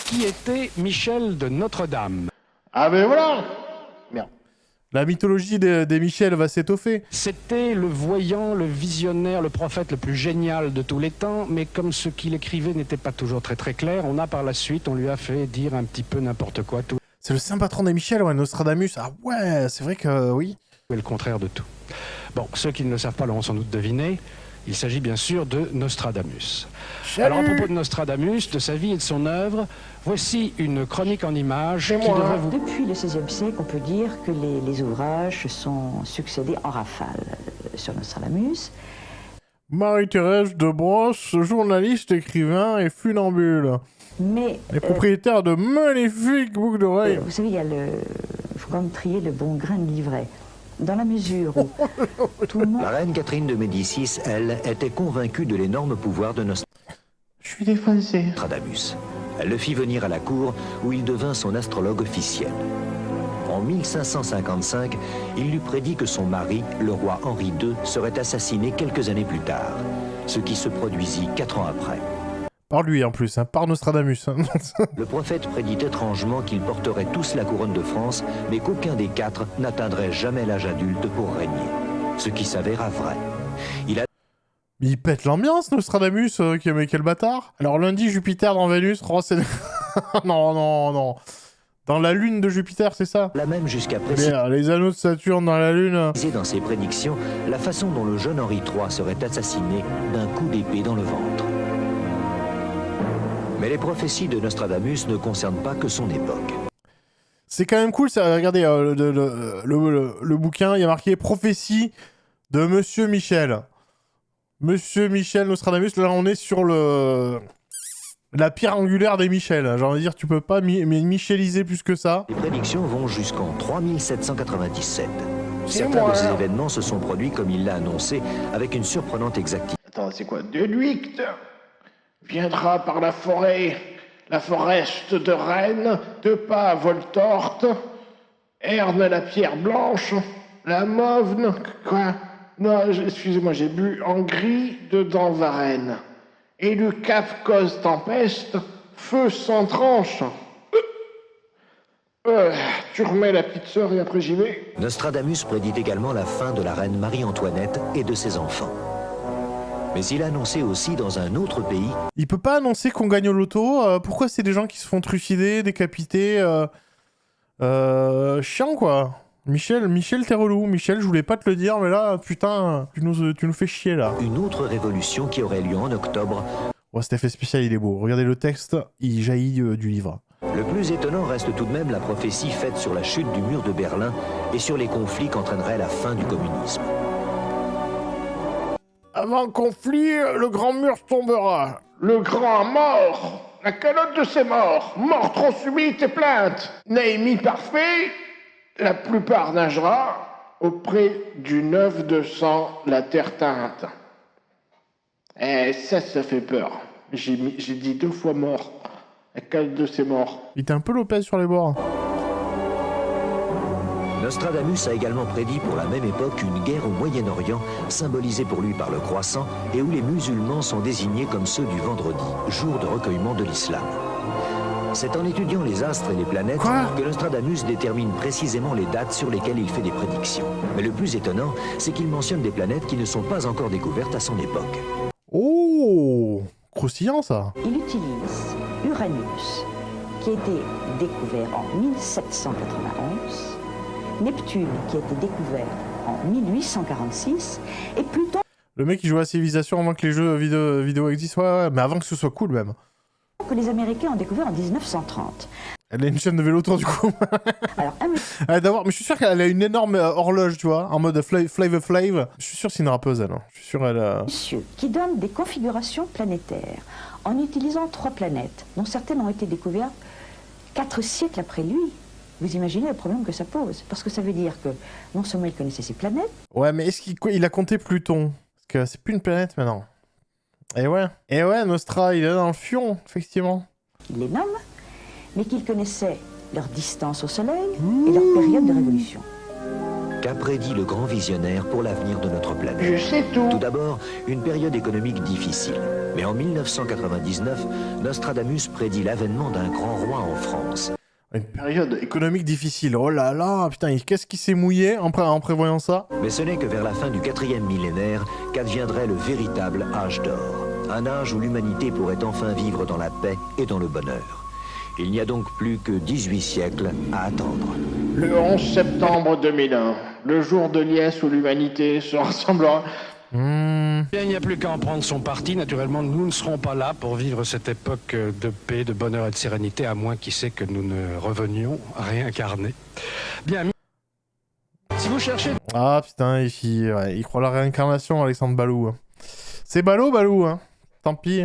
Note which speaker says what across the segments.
Speaker 1: Qui était Michel de Notre-Dame?
Speaker 2: Ah ben voilà. Merde.
Speaker 3: La mythologie des Michel va s'étoffer.
Speaker 1: C'était le voyant, le visionnaire, le prophète le plus génial de tous les temps, mais comme ce qu'il écrivait n'était pas toujours très très clair, on lui a fait dire un petit peu n'importe quoi, tout
Speaker 3: C'est le saint patron des Michel, ouais, Nostradamus. Ah ouais, c'est vrai que oui.
Speaker 1: et le contraire de tout. Bon, ceux qui ne le savent pas l'auront sans doute deviné, il s'agit bien sûr de Nostradamus. Alors à propos de Nostradamus, de sa vie et de son œuvre, voici une chronique en images qui devrait vous...
Speaker 4: Depuis le XVIe siècle, on peut dire que les ouvrages se sont succédés en rafale sur Nostradamus.
Speaker 3: Marie-Thérèse de Brosse, journaliste, écrivain et funambule.
Speaker 4: Mais
Speaker 3: Et propriétaire de magnifiques boucles d'oreilles.
Speaker 4: vous savez, il faut quand même trier le bon grain de livret. Dans la mesure où tout le monde...
Speaker 5: La reine Catherine de Médicis, elle, était convaincue de l'énorme pouvoir de
Speaker 2: Je suis défoncé.
Speaker 5: Nostradamus. Elle le fit venir à la cour où il devint son astrologue officiel. En 1555, il lui prédit que son mari, le roi Henri II, serait assassiné quelques années plus tard, ce qui se produisit 4 ans après.
Speaker 3: Par lui en plus, hein, par Nostradamus.
Speaker 5: Le prophète prédit étrangement qu'ils porteraient tous la couronne de France, mais qu'aucun des 4 n'atteindrait jamais l'âge adulte pour régner. Ce qui s'avéra vrai.
Speaker 3: Il pète l'ambiance, Nostradamus, mais quel bâtard. Alors lundi, Jupiter dans Vénus, oh, c'est... non, non, non. Dans la lune de Jupiter, c'est ça?
Speaker 5: La même jusqu'à préciser
Speaker 3: Les anneaux de Saturne dans la lune.
Speaker 5: dans ses prédictions la façon dont le jeune Henri III serait assassiné d'un coup d'épée dans le ventre. Mais les prophéties de Nostradamus ne concernent pas que son époque.
Speaker 3: C'est quand même cool, ça. Regardez, le bouquin, il y a marqué « Prophétie de Monsieur Michel ». Monsieur Michel Nostradamus, là on est sur la pierre angulaire des Michel. J'ai envie de dire, tu peux pas micheliser plus que ça.
Speaker 5: Les prédictions vont jusqu'en 3797. Certains de ces événements se sont produits comme il l'a annoncé, avec une surprenante exactitude.
Speaker 2: Attends, c'est quoi? De Luict viendra par la forest de Rennes, de pas à Voltorte, Erne la pierre blanche, la Mauve, quoi? Non, excusez-moi, j'ai bu en gris dedans Varennes. Et le cap cause tempeste, feu sans tranche. Tu remets la petite sœur et après j'y vais.
Speaker 5: Nostradamus prédit également la fin de la reine Marie-Antoinette et de ses enfants. Mais il a annoncé aussi dans un autre pays...
Speaker 3: Il peut pas annoncer qu'on gagne au loto. Pourquoi c'est des gens qui se font trucider, décapiter chiant, quoi. Michel, t'es relou. Michel, je voulais pas te le dire, mais là, putain, tu nous fais chier, là.
Speaker 5: Une autre révolution qui aurait lieu en octobre.
Speaker 3: Ouais, cet effet spécial, il est beau. Regardez le texte, il jaillit du livre.
Speaker 5: Le plus étonnant reste tout de même la prophétie faite sur la chute du mur de Berlin et sur les conflits qu'entraînerait la fin du communisme.
Speaker 3: Avant le conflit, le grand mur tombera.
Speaker 2: Le grand mort, la calotte de ses morts, mort trop subite et plainte. Né mi-parfait, la plupart nagera auprès du 9-200 la terre teinte. Eh, ça fait peur. J'ai dit 2 fois mort. La calotte de ses morts.
Speaker 3: Il était un peu Lopez sur les bords.
Speaker 5: Nostradamus a également prédit pour la même époque une guerre au Moyen-Orient, symbolisée pour lui par le croissant, et où les musulmans sont désignés comme ceux du vendredi, jour de recueillement de l'islam. C'est en étudiant les astres et les planètes que Nostradamus détermine précisément les dates sur lesquelles il fait des prédictions. Mais le plus étonnant, c'est qu'il mentionne des planètes qui ne sont pas encore découvertes à son époque.
Speaker 3: Oh, croustillant ça.
Speaker 4: Il utilise Uranus, qui a été découvert en 1791, Neptune, qui a été découvert en 1846, et Pluton...
Speaker 3: Le mec il joue à Civilisation avant que les jeux vidéo existent, ouais, mais avant que ce soit cool même.
Speaker 4: que les Américains ont découvert en 1930.
Speaker 3: Elle a une chaîne de vélo autour du cou.
Speaker 4: Alors,
Speaker 3: d'abord, mais je suis sûr qu'elle a une énorme horloge, tu vois, en mode Flavor Flav. Je suis sûr que c'est une rappeuse, elle. Je suis sûr qu'elle...
Speaker 4: Monsieur, qui donne des configurations planétaires en utilisant 3 planètes, dont certaines ont été découvertes 4 siècles après lui. Vous imaginez le problème que ça pose? Parce que ça veut dire que non seulement il connaissait ces planètes...
Speaker 3: Ouais, mais est-ce qu'il a compté Pluton? Parce que c'est plus une planète maintenant. Et ouais, Nostra, il est dans le fion, effectivement.
Speaker 4: Il les nomme, mais qu'il connaissait leur distance au Soleil et leur période de révolution.
Speaker 5: Qu'a prédit le grand visionnaire pour l'avenir de notre planète?
Speaker 2: Je sais tout.
Speaker 5: Tout d'abord, une période économique difficile. Mais en 1999, Nostradamus prédit l'avènement d'un grand roi en France.
Speaker 3: Une période économique difficile. Oh là là, putain, qu'est-ce qui s'est mouillé en prévoyant ça?
Speaker 5: Mais ce n'est que vers la fin du 4e millénaire qu'adviendrait le véritable âge d'or. Un âge où l'humanité pourrait enfin vivre dans la paix et dans le bonheur. Il n'y a donc plus que 18 siècles à attendre.
Speaker 2: Le 11 septembre 2001, le jour de liesse où l'humanité se rassemblera.
Speaker 1: Bien, il n'y a plus qu'à en prendre son parti. Naturellement, nous ne serons pas là pour vivre cette époque de paix, de bonheur et de sérénité, à moins qui sait que nous ne revenions réincarnés. Bien, si vous cherchez...
Speaker 3: Ah putain, il croit à la réincarnation, Alexandre Balou. C'est Balou, hein. Tant pis.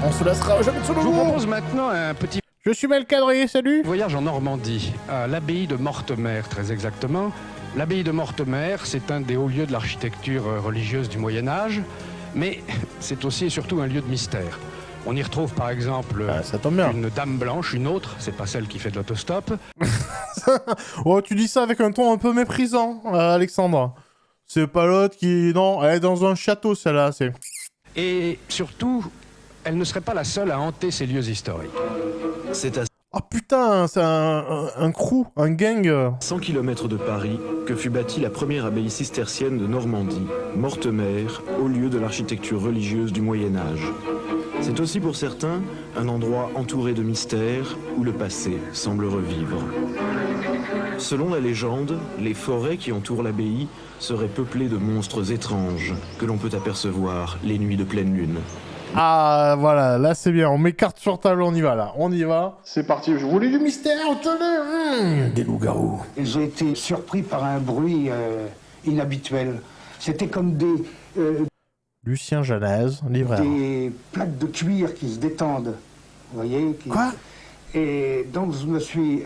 Speaker 3: On se laissera jamais de ce
Speaker 1: Je vous propose maintenant un petit
Speaker 3: Je suis Melcadré, salut.
Speaker 1: voyage en Normandie, à l'abbaye de Mortemer, très exactement. L'abbaye de Mortemer, c'est un des hauts lieux de l'architecture religieuse du Moyen-Âge, mais c'est aussi et surtout un lieu de mystère. On y retrouve par exemple
Speaker 3: Ça tombe bien.
Speaker 1: une dame blanche, une autre, c'est pas celle qui fait de l'autostop.
Speaker 3: Oh, tu dis ça avec un ton un peu méprisant, Alexandre. C'est pas l'autre qui... Non, elle est dans un château, celle-là, c'est...
Speaker 1: Et surtout, elle ne serait pas la seule à hanter ces lieux historiques.
Speaker 6: C'est à
Speaker 3: Oh putain, c'est un crew, un gang.
Speaker 6: 100 km de Paris que fut bâtie la première abbaye cistercienne de Normandie, Mortemer, haut lieu de l'architecture religieuse du Moyen-Âge. C'est aussi pour certains un endroit entouré de mystères où le passé semble revivre. Selon la légende, les forêts qui entourent l'abbaye seraient peuplées de monstres étranges que l'on peut apercevoir les nuits de pleine lune.
Speaker 3: Ah, voilà, là c'est bien, on met carte sur table, on y va, là. On y va.
Speaker 2: C'est parti, je voulais du mystère, tenez.
Speaker 3: Des loups-garous.
Speaker 7: J'ai été surpris par un bruit inhabituel. C'était comme
Speaker 3: Lucien Janaise, libraire.
Speaker 7: des plaques de cuir qui se détendent. Vous voyez
Speaker 3: Quoi?
Speaker 7: Et donc je me suis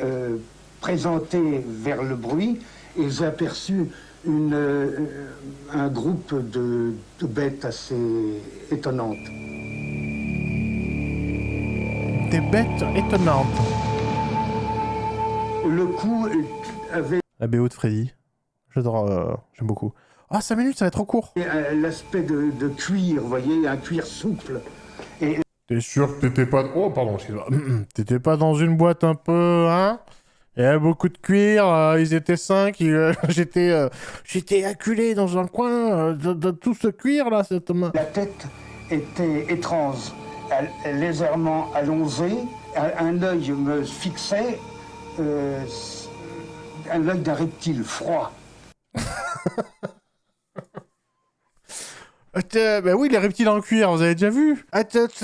Speaker 7: présenté vers le bruit et j'ai aperçu un groupe de bêtes assez étonnantes.
Speaker 3: Des bêtes étonnantes.
Speaker 7: Le coup avait
Speaker 3: La BO de Freddy. J'adore, j'aime beaucoup. Ah, 5 minutes, ça va être trop court.
Speaker 7: l'aspect de cuir, vous voyez, un cuir souple.
Speaker 3: T'es sûr que t'étais pas... Oh, pardon, excuse-moi. T'étais pas dans une boîte un peu, hein? Il y avait beaucoup de cuir, ils étaient 5, j'étais acculé dans un coin de tout ce cuir, là, cette main.
Speaker 7: La tête était étrange, légèrement allongée, un œil me fixait, un œil d'un reptile froid.
Speaker 3: Ben oui, les reptiles en cuir, vous avez déjà vu?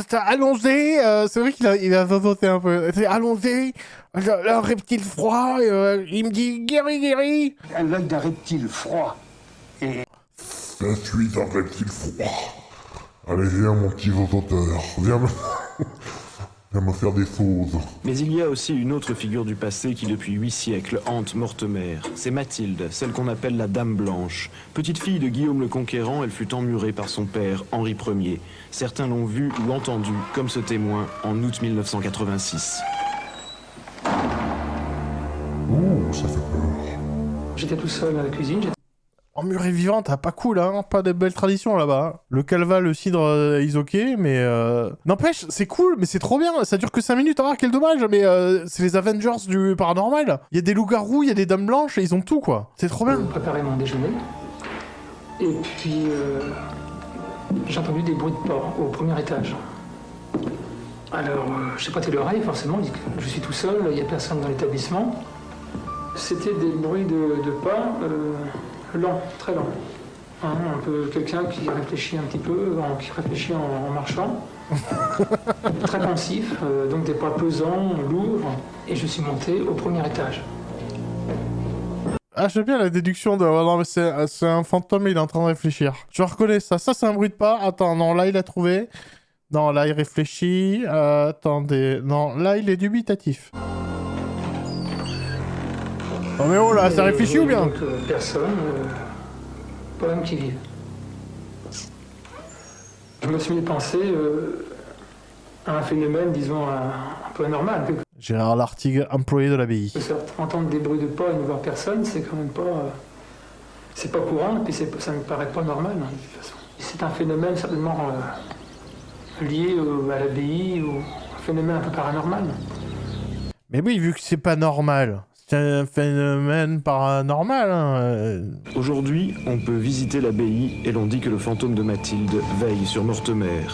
Speaker 3: T'as allongé, c'est vrai qu'il a voté un peu. T'es allongé, un reptile froid, il me dit guéri.
Speaker 7: Un œil d'un reptile froid.
Speaker 8: Je suis un reptile froid. Allez, viens, mon petit vototeur. Viens me faire des choses.
Speaker 6: Mais il y a aussi une autre figure du passé qui depuis 8 siècles hante Mortemer. C'est Mathilde, celle qu'on appelle la Dame Blanche. Petite fille de Guillaume le Conquérant, elle fut emmurée par son père, Henri Ier. Certains l'ont vue ou entendue, comme ce témoin, en août 1986.
Speaker 8: Ouh, ça fait peur.
Speaker 9: J'étais tout seul à la cuisine.
Speaker 3: Emmurée vivante, pas cool, hein, pas de belles traditions là-bas. Hein. Le calva, le cidre, ils ok, mais... N'empêche, c'est cool, mais c'est trop bien, ça dure que 5 minutes, ah, quel dommage, mais c'est les Avengers du paranormal. Il y a des loups-garous, il y a des dames blanches, et ils ont tout, quoi. C'est trop bien.
Speaker 9: J'ai préparé mon déjeuner. Et puis, j'ai entendu des bruits de pas au premier étage. Alors, j'ai prêté l'oreille, forcément, je suis tout seul, il n'y a personne dans l'établissement. C'était des bruits de pas... lent, très lent. Hein, un peu quelqu'un qui réfléchit un petit peu, qui réfléchit en marchant. Très pensif, donc des pas pesants, lourds. Et je suis monté au premier étage.
Speaker 3: Ah, j'aime bien la déduction de... Oh, non, mais c'est un fantôme, il est en train de réfléchir. Je reconnais ça. Ça, c'est un bruit de pas. Attends, non, là, il a trouvé. Non, là, il réfléchit. Attendez. Non, là, il est dubitatif. Oh mais oh là, ça réfléchit ou bien?
Speaker 9: Donc, personne, pas même qui vive. Je me suis mis à penser à un phénomène, disons, un peu anormal.
Speaker 3: Gérard Lartigue, employé de l'abbaye.
Speaker 9: Entendre des bruits de pas et ne voir personne, c'est quand même pas... c'est pas courant, et puis ça me paraît pas normal, hein, de toute façon. C'est un phénomène certainement lié à l'abbaye, ou un phénomène un peu paranormal.
Speaker 3: Mais oui, vu que c'est pas normal. C'est un phénomène paranormal. Hein.
Speaker 6: Aujourd'hui, on peut visiter l'abbaye et l'on dit que le fantôme de Mathilde veille sur Mortemer.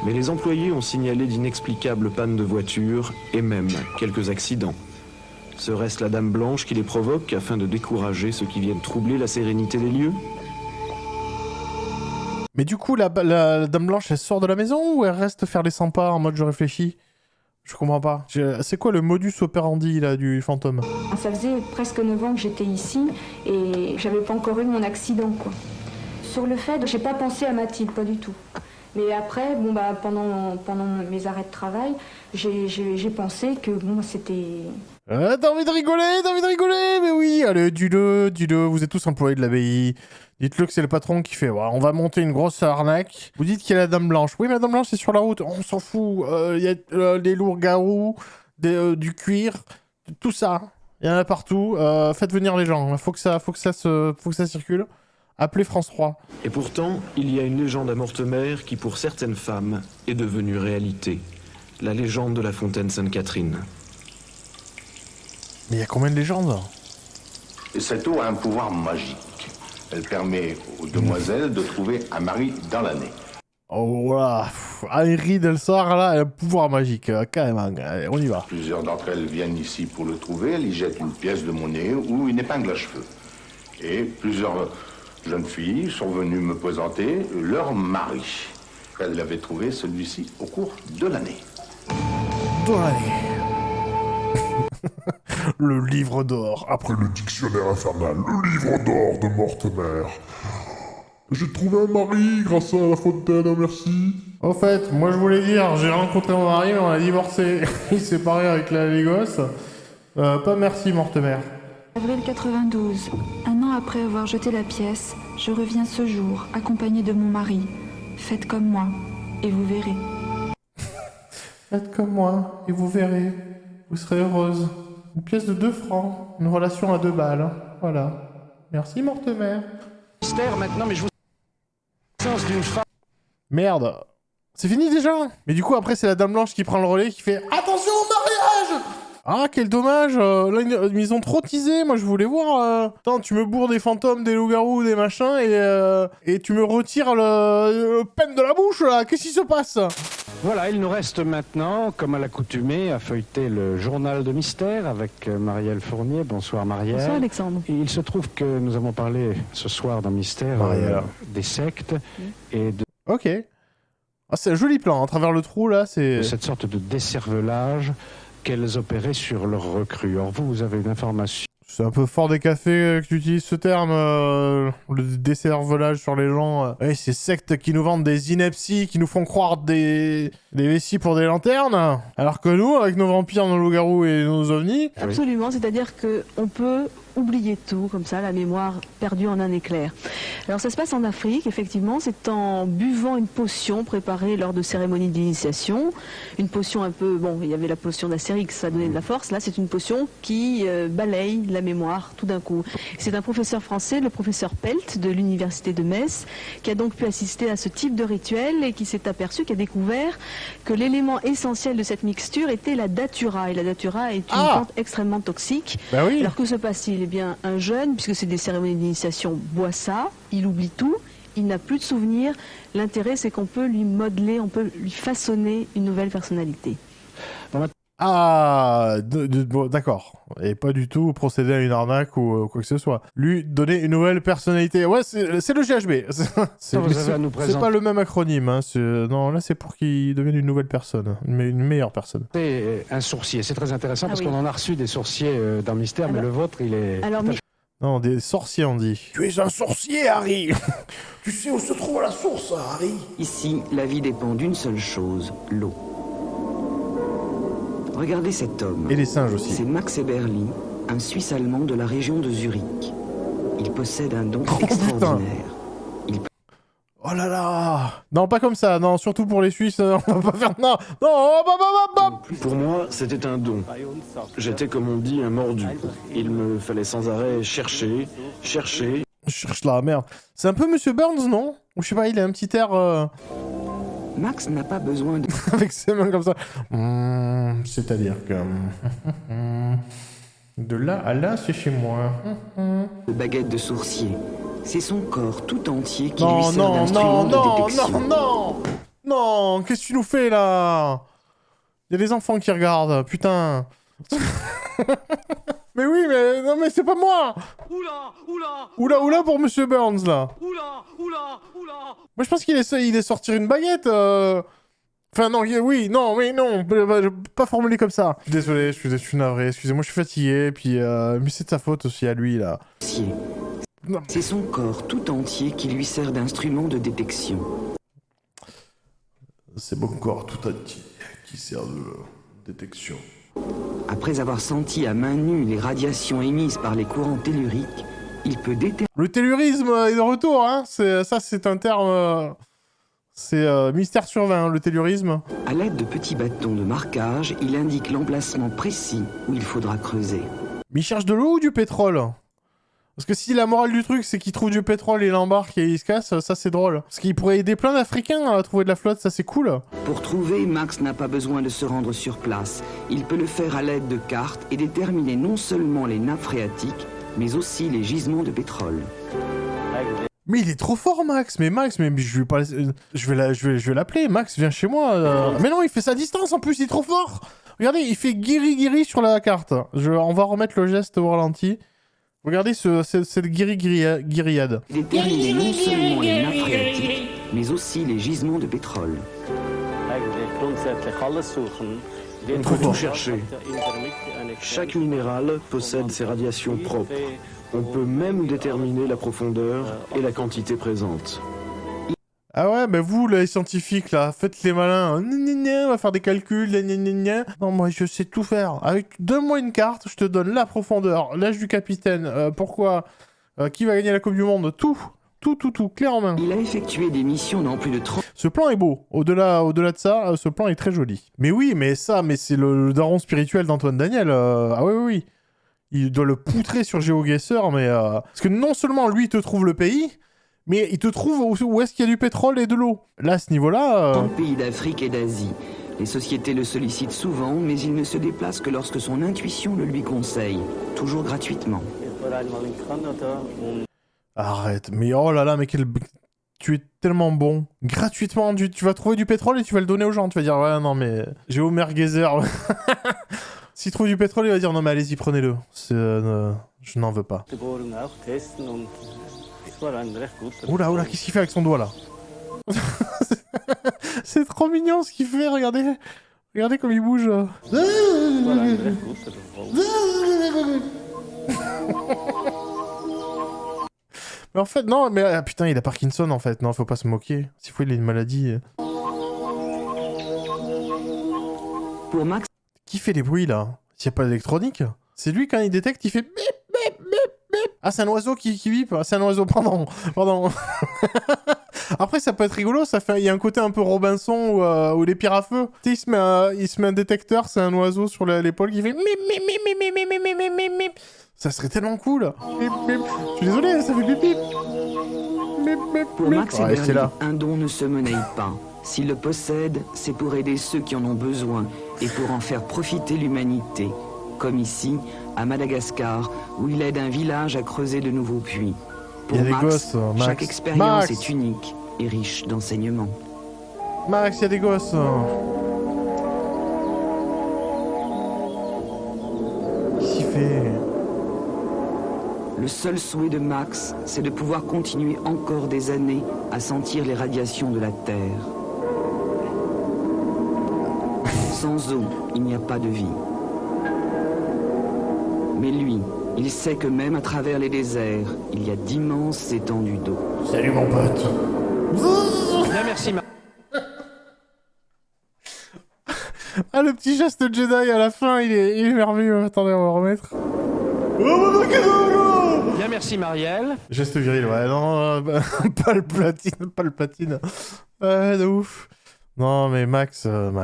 Speaker 6: Mais les employés ont signalé d'inexplicables pannes de voiture et même quelques accidents. Serait-ce la Dame Blanche qui les provoque afin de décourager ceux qui viennent troubler la sérénité des lieux?
Speaker 3: Mais du coup, la Dame Blanche, elle sort de la maison ou elle reste faire les 100 pas en mode je réfléchis? Je comprends pas. C'est quoi le modus operandi là du fantôme?
Speaker 10: Ça faisait presque 9 ans que j'étais ici et j'avais pas encore eu mon accident, quoi. Sur le fait, j'ai pas pensé à Mathilde, pas du tout. Mais après, bon bah pendant mes arrêts de travail, j'ai pensé que bon c'était...
Speaker 3: T'as envie de rigoler, mais oui, allez, dis-le, vous êtes tous employés de l'abbaye. Dites-le que c'est le patron qui fait, on va monter une grosse arnaque. Vous dites qu'il y a la Dame Blanche. Oui, mais la Dame Blanche, c'est sur la route, on s'en fout. Il y a des loups-garous, du cuir, tout ça. Il y en a partout. Faites venir les gens, faut que ça circule. Appelez France 3.
Speaker 6: Et pourtant, il y a une légende à Mortemer qui, pour certaines femmes, est devenue réalité. La légende de la fontaine Sainte-Catherine.
Speaker 3: Mais il y a combien de légendes?
Speaker 11: Cette eau a un pouvoir magique. Elle permet aux demoiselles de trouver un mari dans l'année.
Speaker 3: Oh voilà, Henri Del Soir là, elle a un pouvoir magique, carrément, allez, on y va.
Speaker 11: Plusieurs d'entre elles viennent ici pour le trouver, elles y jettent une pièce de monnaie ou une épingle à cheveux. Et plusieurs jeunes filles sont venues me présenter leur mari. Elles avaient trouvé celui-ci au cours de l'année.
Speaker 3: Le livre d'or.
Speaker 8: Après le dictionnaire infernal, le livre d'or de Mortemer. J'ai trouvé un mari grâce à la fontaine, merci.
Speaker 3: Au fait, moi je voulais dire, j'ai rencontré mon mari, mais on a divorcé. Il s'est séparé avec les gosses. Pas merci, Mortemer.
Speaker 10: Avril 92. Un an après avoir jeté la pièce, je reviens ce jour, accompagné de mon mari. Faites comme moi, et vous verrez.
Speaker 3: Faites comme moi, et vous verrez. Vous serez heureuse. Une pièce de 2 francs. Une relation à 2 balles. Voilà. Merci, Mortemer.
Speaker 1: Mystère maintenant, mais je vous... d'une femme.
Speaker 3: Merde. C'est fini déjà? Mais du coup, après, c'est la Dame Blanche qui prend le relais, qui fait « Attention au mariage !» Ah, quel dommage. Là, ils ont trop teasé. Moi, je voulais voir... Attends, tu me bourres des fantômes, des loups-garous, des machins, et tu me retires le peine de la bouche, là. Qu'est-ce qui se passe?
Speaker 1: Voilà, il nous reste maintenant, comme à l'accoutumée, à feuilleter le journal de mystère avec Marielle Fournier. Bonsoir Marielle.
Speaker 12: Bonsoir Alexandre.
Speaker 1: Et il se trouve que nous avons parlé ce soir dans Mystère des sectes et de...
Speaker 3: Ok. Ah, c'est un joli plan, à travers le trou là, c'est...
Speaker 1: cette sorte de décervelage qu'elles opéraient sur leurs recrues. Or vous avez une information...
Speaker 3: C'est un peu fort des cafés que tu utilises ce terme, le décervelage sur les gens. Ouais, ces sectes qui nous vendent des inepties, qui nous font croire des vessies pour des lanternes. Alors que nous, avec nos vampires, nos loups-garous et nos ovnis...
Speaker 12: Absolument, c'est-à-dire qu'on peut oublier tout, comme ça, la mémoire perdue en un éclair. Alors ça se passe en Afrique, effectivement, c'est en buvant une potion préparée lors de cérémonies d'initiation. Une potion un peu, bon, il y avait la potion d'Astérix, ça donnait de la force, là c'est une potion qui balaye la mémoire tout d'un coup. C'est un professeur français, le professeur Pelt de l'université de Metz, qui a donc pu assister à ce type de rituel et qui s'est aperçu, qui a découvert que l'élément essentiel de cette mixture était la datura. Et la datura est une plante extrêmement toxique.
Speaker 3: Bah oui.
Speaker 12: Alors que se passe-t-il? Eh bien, un jeune, puisque c'est des cérémonies d'initiation, boit ça, il oublie tout, il n'a plus de souvenirs. L'intérêt, c'est qu'on peut lui modeler, on peut lui façonner une nouvelle personnalité.
Speaker 3: Ah, bon, d'accord. Et pas du tout procéder à une arnaque ou quoi que ce soit. Lui donner une nouvelle personnalité. Ouais, c'est le GHB. C'est pas le même acronyme. Hein. Non, là c'est pour qu'il devienne une nouvelle personne, une meilleure personne.
Speaker 1: C'est un sourcier. C'est très intéressant parce qu'on en a reçu des sourciers dans Mystère, mais le vôtre, il est...
Speaker 3: Non, des sorciers, on dit.
Speaker 2: Tu es un sorcier, Harry. Tu sais où se trouve la source, Harry?
Speaker 13: Ici, la vie dépend d'une seule chose, l'eau. Regardez cet homme.
Speaker 3: Et les singes aussi.
Speaker 13: C'est Max Eberly, un Suisse-Allemand de la région de Zurich. Il possède un don extraordinaire.
Speaker 3: Oh là là! Non, pas comme ça. Non, surtout pour les Suisses, on va pas faire... Non, non, hop, hop, hop, hop.
Speaker 6: Pour moi, c'était un don. J'étais, comme on dit, un mordu. Il me fallait sans arrêt chercher.
Speaker 3: Je cherche la merde. C'est un peu Monsieur Burns, non? Ou je sais pas, il a un petit air...
Speaker 13: Max n'a pas besoin de...
Speaker 3: Avec ses mains comme ça. C'est-à-dire que... De là à là, c'est chez moi.
Speaker 13: de baguette de sourcier. C'est son corps tout entier qui lui
Speaker 3: Non,
Speaker 13: sert
Speaker 3: non,
Speaker 13: d'instrument
Speaker 3: non,
Speaker 13: de
Speaker 3: non,
Speaker 13: détection.
Speaker 3: non, non. Non, qu'est-ce que tu nous fais, là? Il y a des enfants qui regardent, putain. Mais oui, mais... Non, mais c'est pas moi. Oula pour Monsieur Burns, là. Moi, je pense qu'il est sortir une baguette, Enfin, non, oui, non, pas formulé comme ça. Désolé, je suis navré, excusez-moi, je suis fatigué, puis... mais c'est de sa faute aussi à lui, là.
Speaker 13: C'est son corps tout entier qui lui sert d'instrument de détection.
Speaker 3: C'est mon corps tout entier qui sert de détection.
Speaker 13: Après avoir senti à main nue les radiations émises par les courants telluriques, il peut déterminer...
Speaker 3: Le tellurisme est de retour, hein. C'est un terme... C'est mystère sur 20, le tellurisme.
Speaker 13: À l'aide de petits bâtons de marquage, il indique l'emplacement précis où il faudra creuser.
Speaker 3: Mais il cherche de l'eau ou du pétrole? Parce que si la morale du truc, c'est qu'il trouve du pétrole, il l'embarque et il se casse, ça c'est drôle. Parce qu'il pourrait aider plein d'Africains à trouver de la flotte, ça c'est cool.
Speaker 13: Pour trouver, Max n'a pas besoin de se rendre sur place. Il peut le faire à l'aide de cartes et déterminer non seulement les nappes phréatiques, mais aussi les gisements de pétrole.
Speaker 3: Mais il est trop fort, Max. Mais Max, mais je vais pas, je vais l'appeler. Max, viens chez moi. Mais non, il fait sa distance en plus. Il est trop fort. Regardez, il fait guiri sur la carte. On va remettre le geste au ralenti. Regardez cette guirillade.
Speaker 13: Déterminer non seulement les nappes phréatiques, mais aussi les gisements de pétrole.
Speaker 6: On peut tout chercher. Chaque minéral possède ses radiations propres. On peut même déterminer la profondeur et la quantité présente.
Speaker 3: Ah ouais, mais vous, les scientifiques, là, faites les malins. On va faire des calculs. Non, moi, je sais tout faire. Donne-moi une carte, je te donne la profondeur, l'âge du capitaine, pourquoi, qui va gagner la Coupe du Monde, tout, clair en main.
Speaker 13: Il a effectué des missions dans plus de 30...
Speaker 3: Ce plan est beau. Au-delà de ça, ce plan est très joli. Mais oui, mais c'est le daron spirituel d'Antoine Daniel. Ah oui. Il doit le poutrer sur GeoGuessr, mais... Parce que non seulement lui, il te trouve le pays, mais il te trouve où est-ce qu'il y a du pétrole et de l'eau. Là, à ce niveau-là...
Speaker 13: Dans le pays d'Afrique et d'Asie. Les sociétés le sollicitent souvent, mais il ne se déplace que lorsque son intuition le lui conseille. Toujours gratuitement.
Speaker 3: Arrête, mais oh là là, mais tu es tellement bon. Gratuitement, tu vas trouver du pétrole et tu vas le donner aux gens. Tu vas dire, ouais, non, mais... Géomergezer... S'il trouve du pétrole, il va dire, non, mais allez-y, prenez-le. Je n'en veux pas. Oula, qu'est-ce qu'il fait avec son doigt, là? C'est trop mignon ce qu'il fait, regardez. Regardez comme il bouge. Mais en fait, non, mais putain, il a Parkinson, en fait. Non, faut pas se moquer. S'il faut, il a une maladie.
Speaker 13: Pour Max...
Speaker 3: Qui fait les bruits, là? S'il n'y a pas d'électronique? C'est lui, quand il détecte, il fait bip, bip, bip, bip. Ah, c'est un oiseau qui bip. Ah, c'est un oiseau, pardon. Après, ça peut être rigolo, il y a un côté un peu Robinson ou les pires à feu. Tu sais, il se met un détecteur, c'est un oiseau sur l'épaule qui fait mip, mip, mip, mip, mip, mip, mip, mip, mip. Ça serait tellement cool. Mip, mip. Je suis désolé, ça fait bip, bip. Mip, mip,
Speaker 13: pour
Speaker 3: mip.
Speaker 13: Max
Speaker 3: Ouais, c'est là.
Speaker 13: un don ne se monnaie pas. S'il le possède, c'est pour aider ceux qui en ont besoin et pour en faire profiter l'humanité. Comme ici, à Madagascar, où il aide un village à creuser de nouveaux puits. Pour
Speaker 3: Il y a des
Speaker 13: Max,
Speaker 3: gosses,
Speaker 13: chaque expérience est unique et riche d'enseignements.
Speaker 3: Max, il y a des gosses. Qu'est-ce qu'il fait?
Speaker 13: Le seul souhait de Max, c'est de pouvoir continuer encore des années à sentir les radiations de la Terre. Sans eau, il n'y a pas de vie. Mais lui, il sait que même à travers les déserts, il y a d'immenses étendues d'eau.
Speaker 3: Salut mon pote.
Speaker 1: Bien, merci,
Speaker 3: Ah, le petit geste Jedi à la fin, il est merveilleux. Attendez, on va remettre. Oh,
Speaker 1: Bien, merci Marielle.
Speaker 3: Geste viril, ouais, non, pas le platine. De ouf. Non, mais Max, faut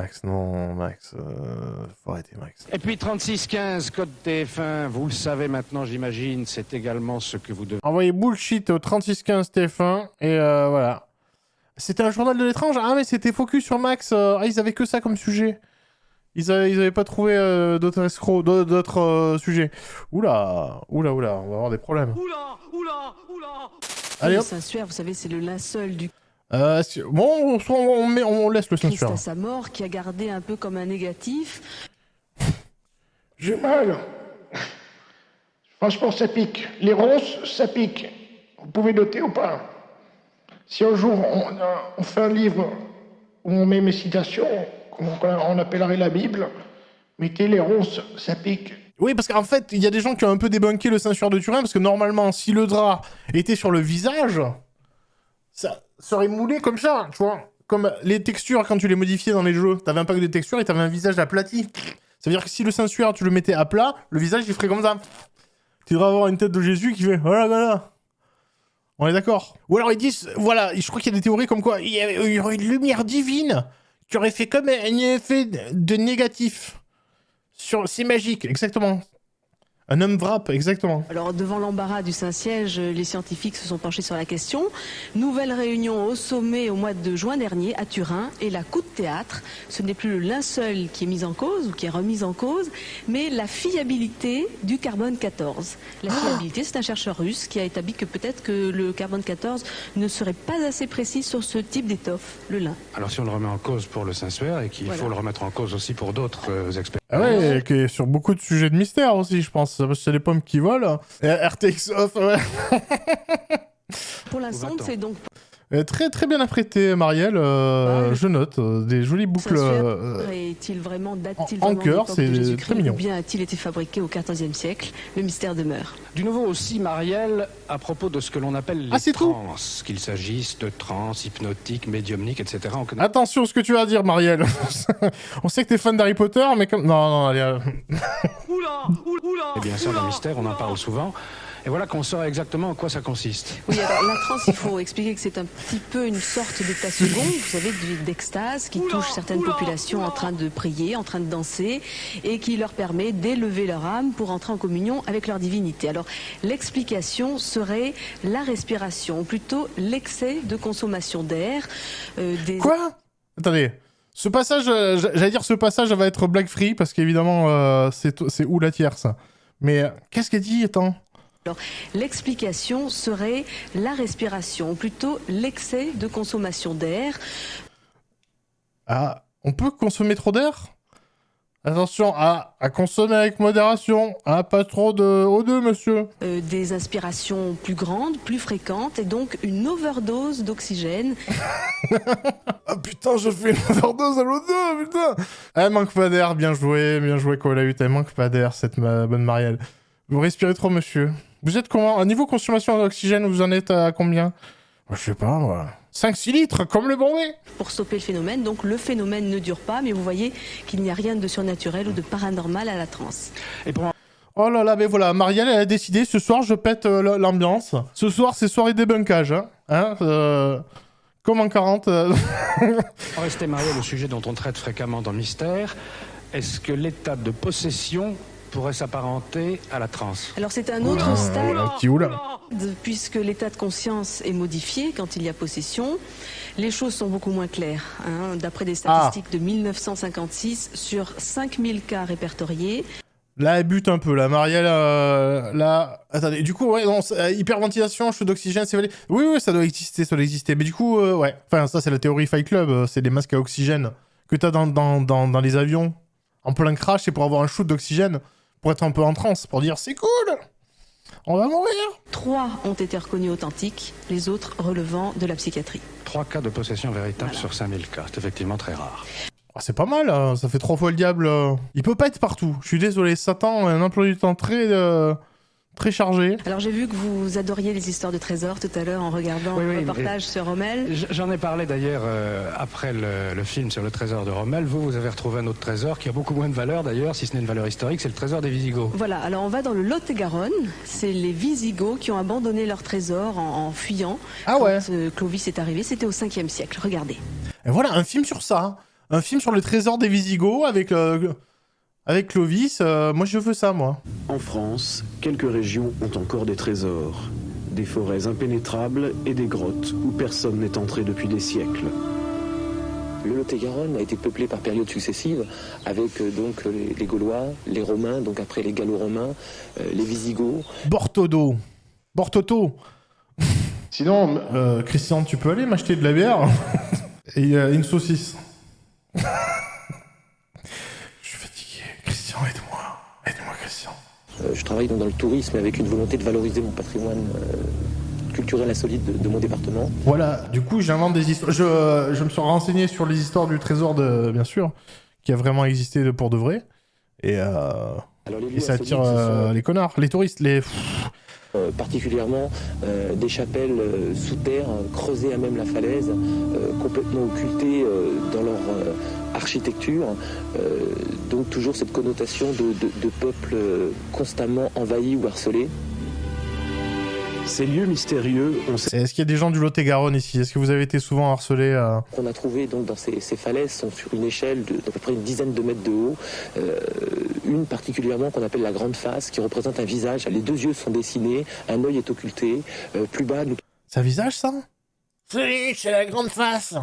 Speaker 3: arrêter, Max.
Speaker 1: Et puis 3615, code TF1, vous le savez maintenant, j'imagine, c'est également ce que vous devez...
Speaker 3: Envoyez bullshit au 3615 TF1, et voilà. C'était un journal de l'étrange? Ah, mais c'était focus sur Max. Ils avaient que ça comme sujet. Ils avaient pas trouvé d'autres escrocs, d'autres sujets. Oula, on va avoir des problèmes.
Speaker 12: Oula.
Speaker 3: Allez,
Speaker 12: Le
Speaker 3: hop.
Speaker 12: Saint-Suaire, vous savez, c'est le linceul du
Speaker 3: Bon, on laisse le
Speaker 12: Christ
Speaker 3: Saint-Suaire.
Speaker 12: à sa mort qui a gardé un peu comme un négatif.
Speaker 2: J'ai mal. Franchement, ça pique. Les ronces, ça pique. Vous pouvez noter ou pas? Si un jour on fait un livre où on met mes citations, on appellerait la Bible, mettez les ronces, ça pique.
Speaker 3: Oui, parce qu'en fait, il y a des gens qui ont un peu débunké le Saint-Suaire de Turin, parce que normalement, si le drap était sur le visage, ça serait moulé comme ça, tu vois. Comme les textures, quand tu les modifiais dans les jeux, t'avais un pack de textures et t'avais un visage aplati. Ça veut dire que si le Saint-Suaire, tu le mettais à plat, le visage, il ferait comme ça. Tu devrais avoir une tête de Jésus qui fait voilà. On est d'accord. Ou alors ils disent, voilà, je crois qu'il y a des théories comme quoi il y aurait une lumière divine qui aurait fait comme un effet de négatif. C'est magique, exactement. Un homme wrap, exactement.
Speaker 12: Alors, devant l'embarras du Saint-Siège, les scientifiques se sont penchés sur la question. Nouvelle réunion au sommet au mois de juin dernier à Turin et la coup de théâtre. Ce n'est plus le linceul qui est mis en cause ou qui est remis en cause, mais la fiabilité du carbone 14. La fiabilité, c'est un chercheur russe qui a établi que peut-être que le carbone 14 ne serait pas assez précis sur ce type d'étoffe, le lin.
Speaker 1: Alors si on le remet en cause pour le Saint-Suaire et qu'il faut le remettre en cause aussi pour d'autres experts.
Speaker 3: Ah ouais, qui est sur beaucoup de sujets de mystère aussi, je pense. Parce que c'est les pommes qui volent. Et RTX off, ouais.
Speaker 12: Pour la sonde, c'est donc...
Speaker 3: Très très bien apprêté, Marielle. Je note des jolies boucles
Speaker 12: Est-il vraiment, date-t-il
Speaker 3: en
Speaker 12: vraiment
Speaker 3: cœur,
Speaker 12: de l'époque
Speaker 3: c'est
Speaker 12: de Jésus-Christ,
Speaker 3: très mignon.
Speaker 12: ou bien a-t-il été fabriqué au XIVe siècle? Le mystère demeure.
Speaker 1: Du nouveau aussi, Marielle, à propos de ce que l'on appelle les trans, qu'il s'agisse de trans, hypnotiques, médiumniques, etc. On connaît...
Speaker 3: Attention ce que tu vas dire, Marielle. On sait que t'es fan d'Harry Potter, mais comme... Non, allez...
Speaker 1: Eh bien ça, le mystère, on en parle souvent. Et voilà qu'on saura exactement en quoi ça consiste.
Speaker 12: Oui, alors la transe, il faut expliquer que c'est un petit peu une sorte d'état second, vous savez, d'extase qui touche certaines populations en train de prier, en train de danser, et qui leur permet d'élever leur âme pour entrer en communion avec leur divinité. Alors, l'explication serait la respiration, ou plutôt l'excès de consommation d'air.
Speaker 3: Quoi? Attendez. Ce passage, j'allais dire ce passage va être blague free, parce qu'évidemment, c'est où la tierce. Mais qu'est-ce qu'elle dit, attends?
Speaker 12: Alors, l'explication serait la respiration, ou plutôt l'excès de consommation d'air.
Speaker 3: Ah, on peut consommer trop d'air? Attention, à consommer avec modération. Pas trop de O2, monsieur.
Speaker 12: Des inspirations plus grandes, plus fréquentes, et donc une overdose d'oxygène.
Speaker 3: Ah putain, je fais une overdose à l'O2, putain. Elle manque pas d'air, bien joué, Colahut. Elle manque pas d'air, cette bonne Marielle. Vous respirez trop, monsieur. Vous êtes comment? À niveau consommation d'oxygène, vous en êtes à combien? Je sais pas, moi. 5-6 litres, comme le Bombay.
Speaker 12: Pour stopper le phénomène, donc le phénomène ne dure pas, mais vous voyez qu'il n'y a rien de surnaturel ou de paranormal à la transe.
Speaker 3: Oh là là, mais voilà, Marielle, elle a décidé, ce soir, je pète l'ambiance. Ce soir, c'est soirée débunkage, comme en 40.
Speaker 1: On restait marié au sujet dont on traite fréquemment dans Mystère. Est-ce que l'état de possession pourrait s'apparenter à la transe?
Speaker 12: Alors c'est un autre stade,
Speaker 3: oula.
Speaker 12: Puisque l'état de conscience est modifié quand il y a possession. Les choses sont beaucoup moins claires. D'après des statistiques de 1956, sur 5000 cas répertoriés.
Speaker 3: Là, elle bute un peu, là. Marielle, là... Attendez, du coup, ouais, non, hyperventilation, chute d'oxygène, c'est validé. Oui, ça doit exister. Mais du coup, ouais. Enfin, ça, c'est la théorie Fight Club. C'est des masques à oxygène que t'as dans les avions. En plein crash, c'est pour avoir un shoot d'oxygène. Pour être un peu en transe, pour dire c'est cool, on va mourir. 3
Speaker 12: ont été reconnus authentiques, les autres relevant de la psychiatrie.
Speaker 1: 3 cas de possession véritable sur 5000 cas, c'est effectivement très rare.
Speaker 3: Ah, c'est pas mal, ça fait 3 fois le diable. Il peut pas être partout, je suis désolé, Satan a un emploi du temps très très chargé.
Speaker 12: Alors j'ai vu que vous adoriez les histoires de trésors tout à l'heure en regardant
Speaker 1: Oui,
Speaker 12: le
Speaker 1: oui,
Speaker 12: reportage sur Rommel.
Speaker 1: J'en ai parlé d'ailleurs après le film sur le trésor de Rommel. Vous avez retrouvé un autre trésor qui a beaucoup moins de valeur d'ailleurs, si ce n'est une valeur historique, c'est le trésor des Visigoths.
Speaker 12: Voilà, alors on va dans le Lot-et-Garonne. C'est les Visigoths qui ont abandonné leur trésor en fuyant.
Speaker 3: Ah ouais.
Speaker 12: Quand Clovis est arrivé, c'était au 5e siècle. Regardez.
Speaker 3: Et voilà, un film sur ça. Un film sur le trésor des Visigoths avec Clovis. Moi, je veux ça, moi.
Speaker 6: En France, quelques régions ont encore des trésors. Des forêts impénétrables et des grottes où personne n'est entré depuis des siècles.
Speaker 14: Le Lot-et-Garonne a été peuplé par périodes successives avec donc les Gaulois, les Romains, donc après les Gallo-Romains, les Visigoths.
Speaker 3: Bortodo.
Speaker 2: Sinon...
Speaker 3: Christian, tu peux aller m'acheter de la bière et une saucisse. Je suis fatigué. Christian, aide-moi. Aide-moi, Christian.
Speaker 14: Je travaille donc dans le tourisme avec une volonté de valoriser mon patrimoine culturel insolite de mon département.
Speaker 3: Voilà, du coup, j'invente des histoires. Je me suis renseigné sur les histoires du trésor, bien sûr, qui a vraiment existé pour de vrai. Et ça attire les connards, les touristes,
Speaker 14: particulièrement des chapelles sous terre, creusées à même la falaise, complètement occultées dans leur architecture. Donc toujours cette connotation de peuple constamment envahi ou harcelé.
Speaker 6: Ces lieux mystérieux,
Speaker 3: Est-ce qu'il y a des gens du Lot-et-Garonne ici? Est-ce que vous avez été souvent harcelés
Speaker 14: Qu'on a trouvé donc dans ces falaises sont sur une échelle d'à peu près une dizaine de mètres de haut. Une particulièrement qu'on appelle la grande face, qui représente un visage. Les deux yeux sont dessinés, un œil est occulté. Plus bas, nous...
Speaker 3: C'est un visage, ça? C'est la grande face.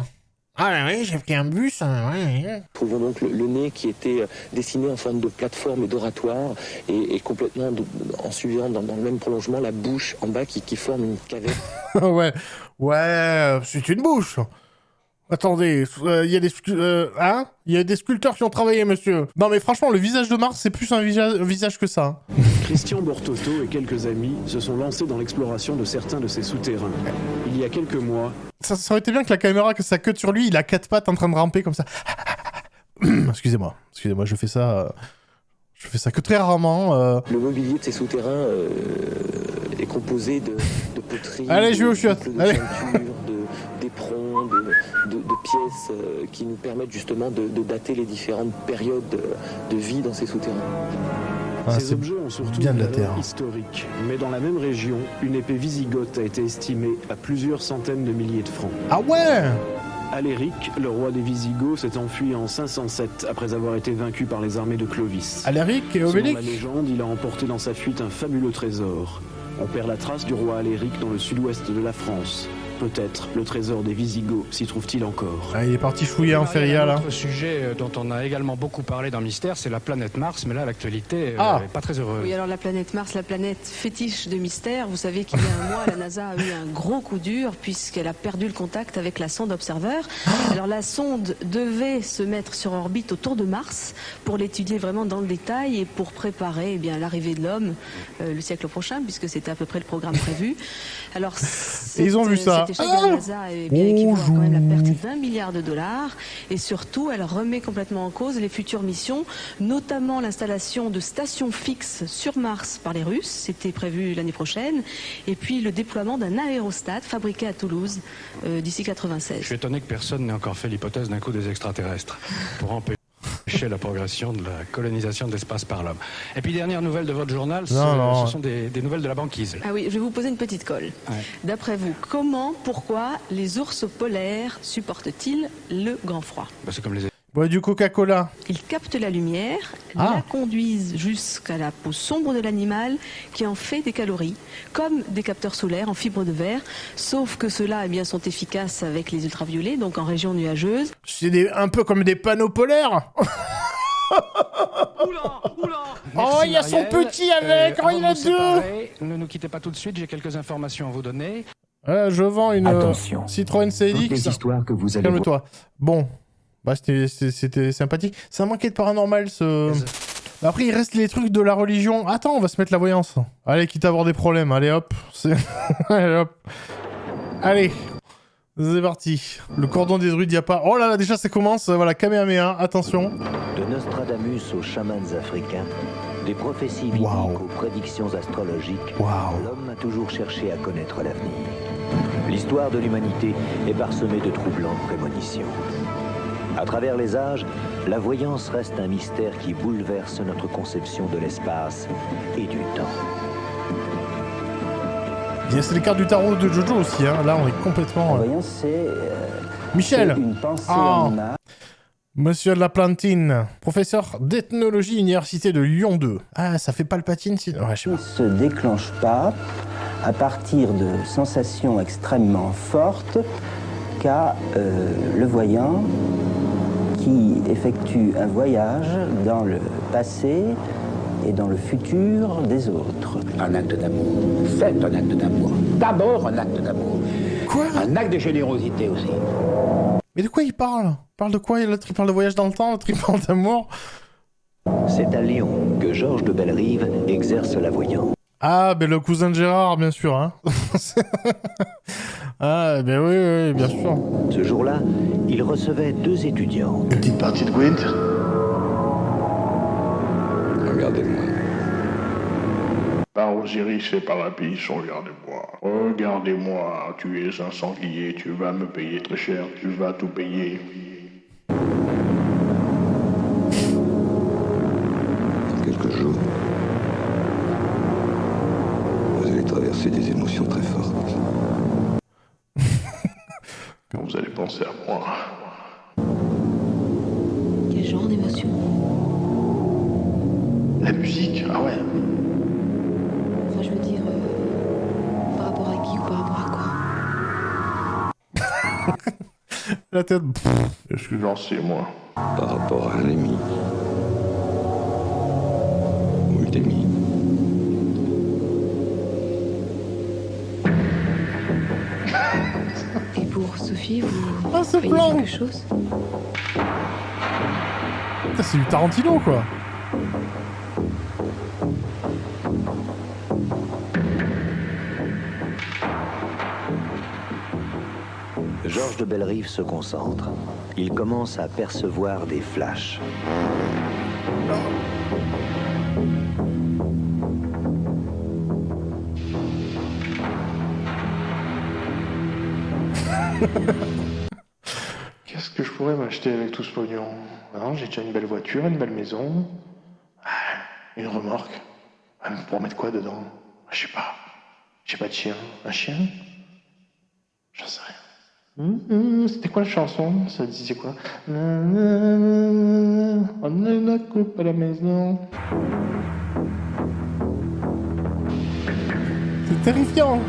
Speaker 3: Ah oui, j'ai pris un bus. Ouais.
Speaker 14: Nous trouvons donc le nez qui était dessiné en forme de plateforme et d'oratoire et complètement en suivant dans le même prolongement la bouche en bas qui forme une caverne.
Speaker 3: ouais, c'est une bouche. Attendez, il y a des il y a des sculpteurs qui ont travaillé, monsieur. Non mais franchement, le visage de Mars, c'est plus un visage que ça.
Speaker 6: Christian Bortoto et quelques amis se sont lancés dans l'exploration de certains de ces souterrains. Il y a quelques mois...
Speaker 3: Ça aurait été bien que la caméra, que ça cut sur lui, il a 4 pattes en train de ramper comme ça. Excusez-moi, je fais ça que très rarement.
Speaker 14: Le mobilier de ces souterrains est composé de poteries...
Speaker 3: Allez, je vais aux chiottes, allez.
Speaker 14: D'éperons, de pièces qui nous permettent justement de dater les différentes périodes de vie dans ces souterrains.
Speaker 6: Ces objets ont surtout
Speaker 3: bien de la
Speaker 6: une
Speaker 3: terre
Speaker 6: valeur historique, mais dans la même région, une épée wisigothe a été estimée à plusieurs centaines de milliers de francs.
Speaker 3: Ah ouais!
Speaker 6: Aléric, le roi des Visigoths, s'est enfui en 507 après avoir été vaincu par les armées de Clovis.
Speaker 3: Aléric et Obélix?
Speaker 6: Selon la légende, il a emporté dans sa fuite un fabuleux trésor. On perd la trace du roi Aléric dans le sud-ouest de la France. Peut-être le trésor des Visigoths s'y trouve-t-il encore.
Speaker 3: Ah, il est parti fouiller en feria là.
Speaker 1: Un autre sujet dont on a également beaucoup parlé dans Mystère, c'est la planète Mars, mais là l'actualité n'est pas très heureuse.
Speaker 12: Oui, alors la planète Mars, la planète fétiche de Mystère, vous savez qu'il y a un mois, la NASA a eu un gros coup dur puisqu'elle a perdu le contact avec la sonde Observer. Alors la sonde devait se mettre sur orbite autour de Mars pour l'étudier vraiment dans le détail et pour préparer l'arrivée de l'homme le siècle prochain, puisque c'était à peu près le programme prévu. Alors
Speaker 3: et ils ont vu ça.
Speaker 12: L'échec de la NASA est bien équivalent à quand même la perte d'$1 milliard et surtout elle remet complètement en cause les futures missions, notamment l'installation de stations fixes sur Mars par les Russes, c'était prévu l'année prochaine, et puis le déploiement d'un aérostat fabriqué à Toulouse d'ici 96.
Speaker 1: Je suis étonné que personne n'ait encore fait l'hypothèse d'un coup des extraterrestres pour empêcher la progression de la colonisation de l'espace par l'homme. Et puis dernière nouvelle de votre journal, ce sont des nouvelles de la banquise.
Speaker 12: Ah oui, je vais vous poser une petite colle. Ouais. D'après vous, pourquoi les ours polaires supportent-ils le grand froid?
Speaker 1: C'est comme les...
Speaker 3: Bois du Coca-Cola.
Speaker 12: Ils captent la lumière, la conduisent jusqu'à la peau sombre de l'animal qui en fait des calories, comme des capteurs solaires en fibre de verre, sauf que ceux-là sont efficaces avec les ultraviolets, donc en région nuageuse.
Speaker 3: C'est un peu comme des panneaux polaires.
Speaker 1: Merci,
Speaker 3: il y a son petit avec, il a deux.
Speaker 1: Ne nous quittez pas tout de suite, j'ai quelques informations à vous donner.
Speaker 3: Je vends une Citroën CLX.
Speaker 5: Les histoires que vous allez
Speaker 3: Calme-toi. Bon. C'était sympathique. Ça manquait de paranormal, Après, il reste les trucs de la religion. Attends, on va se mettre la voyance. Allez, quitte à avoir des problèmes. Allez, hop. Allez, hop. Allez. C'est parti. Le cordon des druides, y a pas... Oh là là, déjà, ça commence. Voilà, Kamehameha. Attention.
Speaker 5: De Nostradamus aux chamans africains, Des prophéties bibliques aux prédictions astrologiques, l'homme a toujours cherché à connaître l'avenir. L'histoire de l'humanité est parsemée de troublantes prémonitions. À travers les âges, la voyance reste un mystère qui bouleverse notre conception de l'espace et du temps.
Speaker 3: C'est les cartes du tarot de Jojo aussi, hein. Là on est complètement...
Speaker 15: La voyance, c'est...
Speaker 3: Michel.
Speaker 15: Une pensée animale.
Speaker 3: Monsieur de la Plantine, professeur d'ethnologie, Université de Lyon 2. Ah, ça fait Palpatine, sinon... Ouais, je sais pas.
Speaker 15: Il ne se déclenche pas à partir de sensations extrêmement fortes qu'a le voyant qui effectue un voyage dans le passé et dans le futur des autres.
Speaker 16: Un acte d'amour. C'est un acte d'amour. D'abord un acte d'amour.
Speaker 3: Quoi ?
Speaker 16: Un acte de générosité aussi.
Speaker 3: Mais de quoi il parle ? Il parle de quoi ? L'autre il parle de voyage dans le temps, l'autre il parle d'amour.
Speaker 5: C'est à Lyon que Georges de Bellerive exerce la voyance.
Speaker 3: Ah, ben le cousin de Gérard, bien sûr, hein. Ah, ben oui, bien sûr.
Speaker 5: Ce jour-là, il recevait 2 étudiants.
Speaker 2: Une petite partie de Gwent.
Speaker 11: Regardez-moi.
Speaker 2: Par Osiris et par la Biche, regardez-moi. Regardez-moi, tu es un sanglier, tu vas me payer très cher, tu vas tout payer.
Speaker 11: Dans quelques jours, vous allez traverser des émotions très fortes.
Speaker 2: Quand vous allez penser à moi.
Speaker 17: Quel genre d'émotion?
Speaker 2: La musique, ah ouais.
Speaker 17: Enfin, je veux dire, par rapport à qui ou par rapport à quoi?
Speaker 3: La tête.
Speaker 2: Qu'est-ce que j'en sais, moi?
Speaker 11: Par rapport à un ami. Ou une amie.
Speaker 17: Et pour Sophie, vous
Speaker 3: ce
Speaker 17: voyez
Speaker 3: plan.
Speaker 17: quelque chose?
Speaker 3: Putain, c'est du Tarantino, quoi.
Speaker 5: Georges de Bellerive se concentre. Il commence à percevoir des flashs.
Speaker 2: Qu'est-ce que je pourrais m'acheter avec tout ce pognon? Non, j'ai déjà une belle voiture, une belle maison. Une remorque. Pour mettre quoi dedans? Je sais pas. J'ai pas de chien. Un chien? J'en sais rien. C'était quoi la chanson? Ça disait quoi? On a la coupe à la maison.
Speaker 3: C'est terrifiant.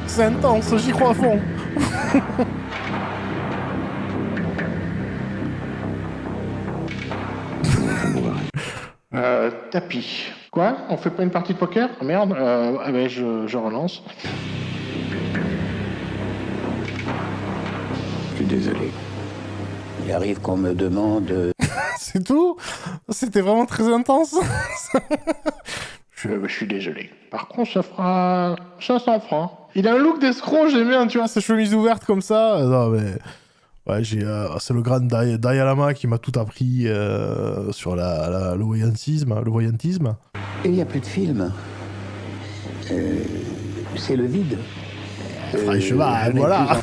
Speaker 3: C'est intense, j'y crois à fond.
Speaker 2: Tapis. Quoi? On fait pas une partie de poker? Ah, merde, ben je relance.
Speaker 16: Je suis désolé. Il arrive qu'on me demande...
Speaker 3: C'est tout? C'était vraiment très intense.
Speaker 2: Je suis désolé. Par contre, ça fera 500 francs. Il a un look d'escroc, j'aime bien, tu vois.
Speaker 3: Ses chemises ouvertes comme ça. Non, mais... Ouais, c'est le grand Dalai Lama qui m'a tout appris sur le voyantisme.
Speaker 16: Il n'y a plus de film. C'est le vide.
Speaker 3: Voilà.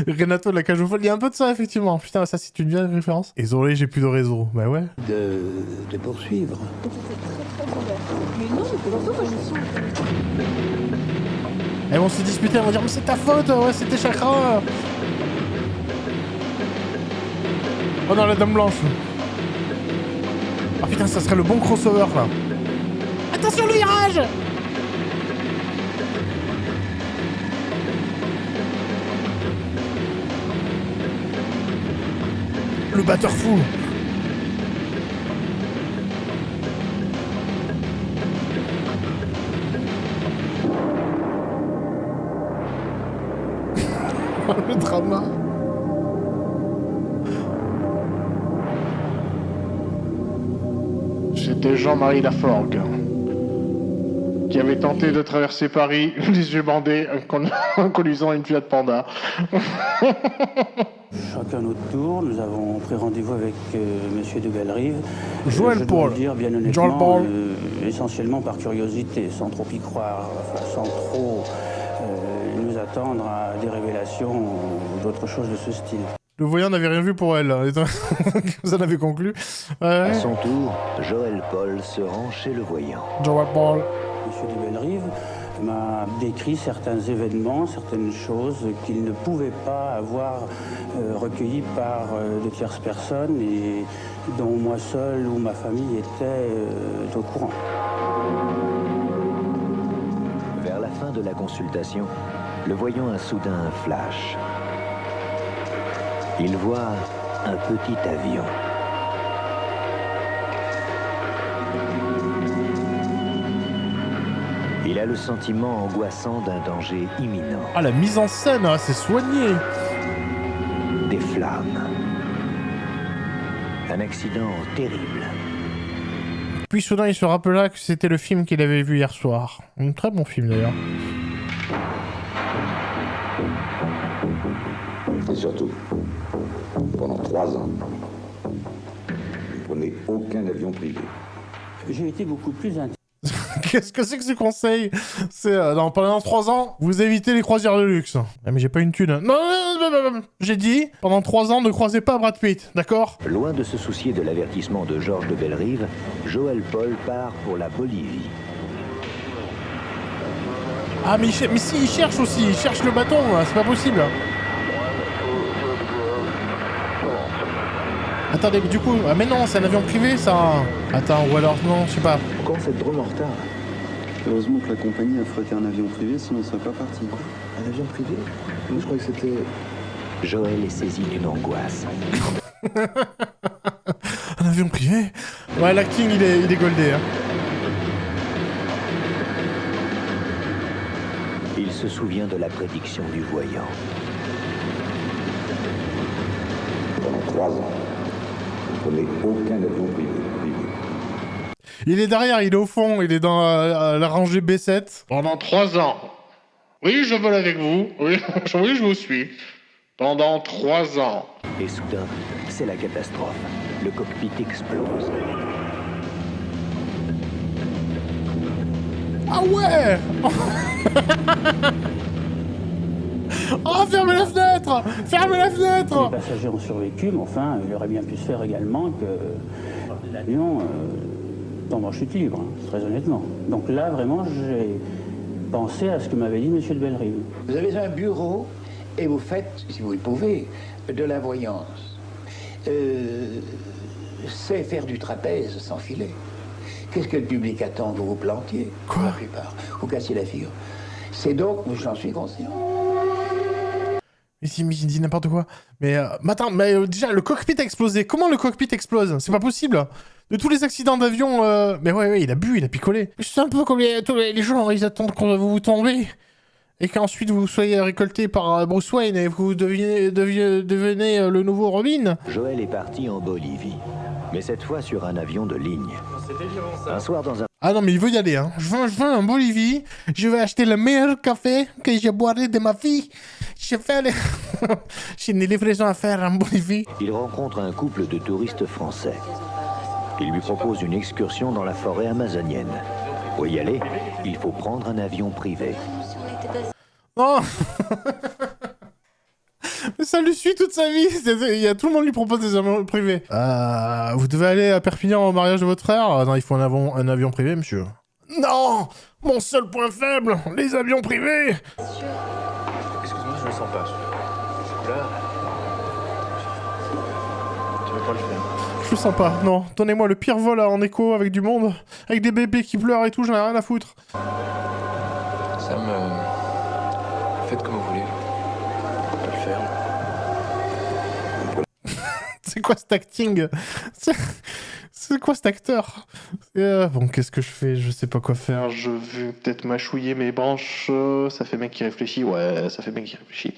Speaker 3: Renato de la cage aux folles, il y a un peu de ça effectivement. Putain, ça c'est une vieille référence. Désolé, j'ai plus de réseau. Bah ouais.
Speaker 16: De poursuivre.
Speaker 17: Mais non, mais pour l'instant, moi je suis...
Speaker 3: Elles vont se disputer, elles vont dire mais c'est ta faute, ouais, c'est tes chakras. Oh non, la dame blanche. Ah putain, ça serait le bon crossover là. Attention le virage. Le batteur fou. Le drama.
Speaker 2: C'était Jean-Marie Laforgue. qui avait tenté de traverser Paris les yeux bandés en conduisant une Fiat Panda.
Speaker 18: Chacun notre tour, nous avons pris rendez-vous avec Monsieur de Bellerive.
Speaker 3: Joël Paul.
Speaker 18: Dire bien honnêtement, essentiellement par curiosité, sans trop y croire, sans trop nous attendre à des révélations ou d'autres choses de ce style.
Speaker 3: Le voyant n'avait rien vu pour elle. Vous en avez conclu.
Speaker 5: À son tour, Joël Paul se rend chez le voyant.
Speaker 3: Joël Paul.
Speaker 18: Monsieur de Bellerive m'a décrit certains événements, certaines choses qu'il ne pouvait pas avoir recueillies par de tierces personnes et dont moi seul ou ma famille était au courant.
Speaker 5: Vers la fin de la consultation, le voyant a soudain un flash. Il voit un petit avion. Il a le sentiment angoissant d'un danger imminent.
Speaker 3: Ah, la mise en scène, hein, c'est soigné.
Speaker 5: Des flammes. Un accident terrible.
Speaker 3: Puis soudain, il se rappela que c'était le film qu'il avait vu hier soir. Un très bon film d'ailleurs.
Speaker 19: Et surtout, pendant 3 ans, vous ne prenez aucun avion privé.
Speaker 18: J'ai été beaucoup plus intéressé.
Speaker 3: Qu'est-ce que c'est que ce conseil? C'est pendant 3 ans, vous évitez les croisières de luxe. Ah, mais j'ai pas une thune. Non, j'ai dit, pendant 3 ans, ne croisez pas Brad Pitt, d'accord?
Speaker 5: Loin de se soucier de l'avertissement de Georges de Bellerive, Joël Paul part pour la Bolivie.
Speaker 3: Ah, mais si, il cherche aussi, il cherche le bâton, c'est pas possible. Attendez, du coup, ah mais non, c'est un avion privé ça. Attends, ou alors non, je sais pas.
Speaker 19: Pourquoi vous êtes drôle en retard?
Speaker 20: Heureusement que la compagnie a frotté un avion privé, sinon on serait pas parti.
Speaker 19: Un avion privé? Moi je croyais que c'était...
Speaker 5: Joël est saisi d'une angoisse.
Speaker 3: Un avion privé? Ouais, l'acting il est goldé. Hein.
Speaker 5: Il se souvient de la prédiction du voyant.
Speaker 19: Pendant 3 ans. Vous ne prenez aucun avion privé.
Speaker 3: Il est derrière, il est au fond, il est dans la rangée B7.
Speaker 2: Pendant 3 ans. Oui, je vole avec vous. Oui, oui, je vous suis. Pendant 3 ans.
Speaker 5: Et soudain, c'est la catastrophe. Le cockpit explose.
Speaker 3: Ah ouais. Oh, fermez la fenêtre! Fermez la fenêtre!
Speaker 18: Les passagers ont survécu, mais enfin, il aurait bien pu se faire également que l'avion tombe en chute libre, hein, très honnêtement. Donc là, vraiment, j'ai pensé à ce que m'avait dit M. de Bellerive.
Speaker 16: Vous avez un bureau et vous faites, si vous le pouvez, de la voyance. C'est faire du trapèze sans filet. Qu'est-ce que le public attend que vous plantiez?
Speaker 3: Quoi?
Speaker 16: La plupart. Vous cassiez la figure. C'est donc, j'en suis conscient.
Speaker 3: Mais si, mais il dit n'importe quoi. Mais attends, déjà, le cockpit a explosé. Comment le cockpit explose? C'est pas possible. De tous les accidents d'avion, mais ouais, il a bu, il a picolé. C'est un peu comme tous les gens, ils attendent que vous tombez. Et qu'ensuite vous soyez récolté par Bruce Wayne et vous devenez le nouveau Robin.
Speaker 5: Joël est parti en Bolivie. Mais cette fois sur un avion de ligne. Un soir dans un...
Speaker 3: Ah non, mais il veut y aller, hein. Je veux en Bolivie. Je vais acheter le meilleur café que je boirai de ma vie. J'ai une livraison à faire en Bolivie.
Speaker 5: Il rencontre un couple de touristes français. Il lui propose une excursion dans la forêt amazonienne. Pour y aller, il faut prendre un avion privé.
Speaker 3: Non. Mais ça lui suit toute sa vie. Tout le monde lui propose des avions privés. Vous devez aller à Perpignan au mariage de votre frère? Non, il faut un avion privé, monsieur. Non. Mon seul point faible, les avions privés.
Speaker 6: Excuse-moi, je le sens pas. Là... Tu veux pas le faire?
Speaker 3: Je le sens pas, non. Donnez-moi le pire vol en écho avec du monde. Avec des bébés qui pleurent et tout, j'en ai rien à foutre.
Speaker 6: Ça me... Faites comme vous voulez. On peut le faire.
Speaker 3: C'est quoi cet acting? C'est quoi cet acteur? Bon, qu'est-ce que je fais? Je sais pas quoi faire.
Speaker 2: Je vais peut-être mâchouiller mes branches. Ça fait mec qui réfléchit. Ouais, ça fait mec qui réfléchit.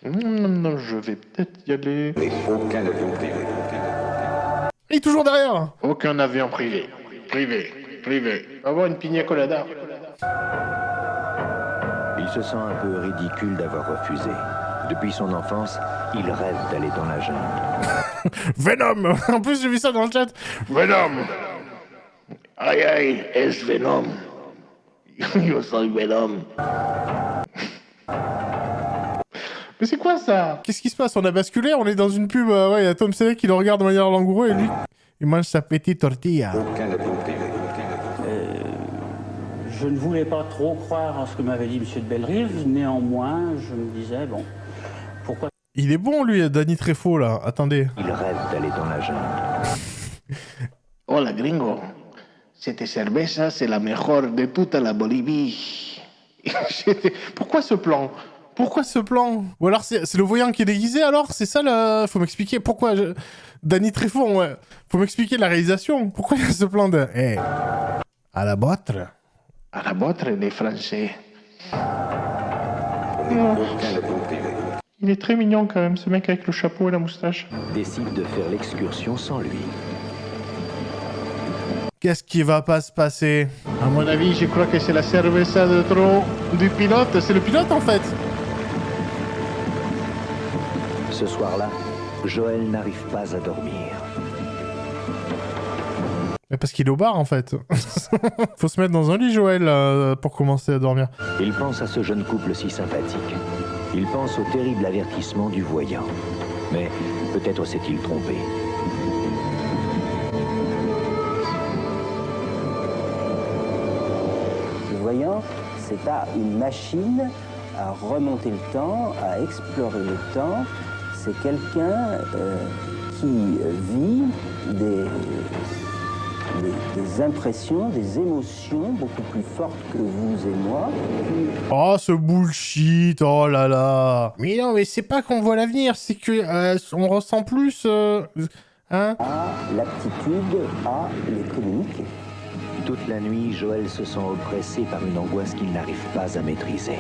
Speaker 2: Non, je vais peut-être y aller.
Speaker 19: Mais aucun avion privé.
Speaker 3: Il est toujours derrière.
Speaker 2: Aucun avion privé. Privé. Avoir une pina colada.
Speaker 5: Il se sent un peu ridicule d'avoir refusé. Depuis son enfance, il rêve d'aller dans la jungle.
Speaker 3: Venom. En plus, j'ai vu ça dans le chat.
Speaker 2: Venom. Ay, ay, es Venom. Yo soy Venom.
Speaker 3: Mais c'est quoi ça? Qu'est-ce qui se passe? On a basculé, on est dans une pub, ouais, il y a Tom Selleck qui le regarde de manière langoureuse et lui, il mange sa petite tortilla.
Speaker 18: Je ne voulais pas trop croire en ce que m'avait dit M. de Bellerive, néanmoins, je me disais, bon, pourquoi...
Speaker 3: Il est bon, lui, Danny Trejo, là, attendez.
Speaker 5: Il rêve d'aller dans la jungle.
Speaker 2: Hola, gringo. Cette cerveza, c'est la mejor de toute la Bolivie.
Speaker 3: Pourquoi ce plan? Pourquoi ce plan? Ou alors c'est le voyant qui est déguisé alors? C'est ça le... Faut m'expliquer pourquoi... Danny Trejo, ouais. Faut m'expliquer la réalisation. Pourquoi il y a ce plan de... Eh, à la boîte.
Speaker 2: À la boîte des Français.
Speaker 3: Il est très mignon quand même, ce mec avec le chapeau et la moustache.
Speaker 5: Décide de faire l'excursion sans lui.
Speaker 3: Qu'est-ce qui va pas se passer?
Speaker 2: À mon avis, je crois que c'est la cerveza de trop du pilote.
Speaker 3: C'est le pilote en fait.
Speaker 5: Ce soir-là, Joël n'arrive pas à dormir.
Speaker 3: Mais parce qu'il est au bar en fait. Faut se mettre dans un lit, Joël, pour commencer à dormir.
Speaker 5: Il pense à ce jeune couple si sympathique. Il pense au terrible avertissement du voyant. Mais peut-être s'est-il trompé.
Speaker 15: Le voyant, c'est pas une machine à remonter le temps, à explorer le temps. C'est quelqu'un qui vit des impressions, des émotions beaucoup plus fortes que vous et moi.
Speaker 3: Oh, ce bullshit, oh là là. Mais non, mais c'est pas qu'on voit l'avenir, c'est que on ressent plus... hein,
Speaker 15: à l'aptitude à les communiquer.
Speaker 5: Toute la nuit, Joël se sent oppressé par une angoisse qu'il n'arrive pas à maîtriser.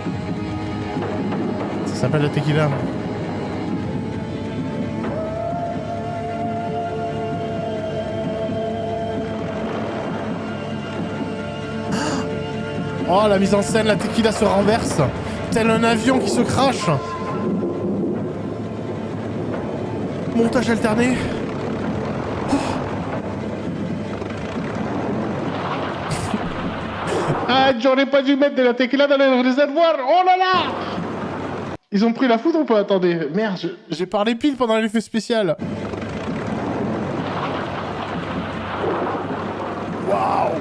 Speaker 3: Ça s'appelle la tequila. Oh, la mise en scène, la tequila se renverse, tel un avion qui se crache. Montage alterné.
Speaker 2: Ah, j'aurais pas dû mettre de la tequila dans le réservoir. Oh là là!
Speaker 3: Ils ont pris la foudre ou pas? Attendez, merde, j'ai parlé pile pendant l'effet spécial. Waouh!